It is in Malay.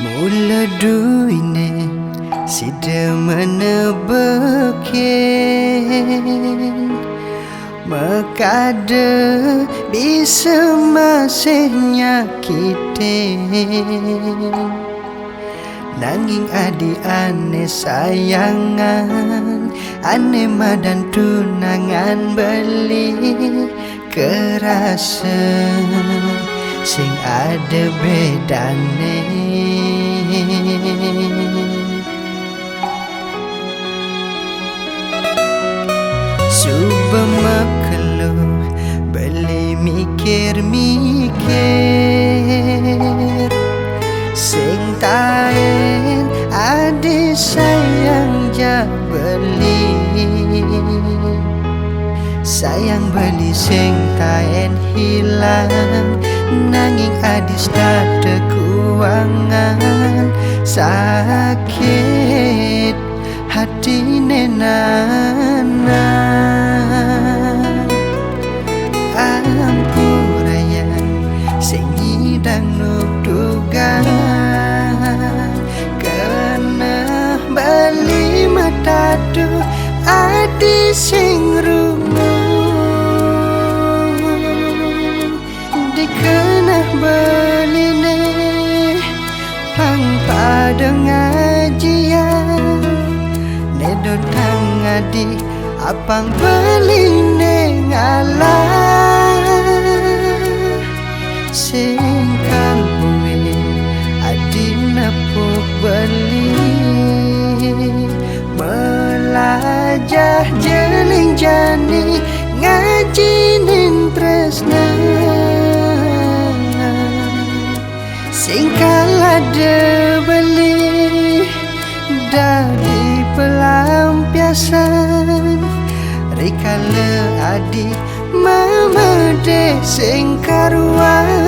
Mula duine sida menebekin Makada bisa masih nyakitin Nanging adi ane sayangan Ane madan tunangan beli Kerasa sing ada bedane Suba makhluk beli mikir-mikir Sing taen adi sayang ja beli Sayang beli sing taen hilang Nanging adis dada kuangan Sakit hati nenana Ampurayan sing ngidang nudugan Kena bali matadu adi sing rungu Dikenah beline pang padang ngajian Nedo tang adi apang beline ngalah Sing kalbuwe adi nepuk beli Melajah jeling jani ngajinin tresna Sing kalada beli dari pelampiasan Rikala adi mama de sing karuan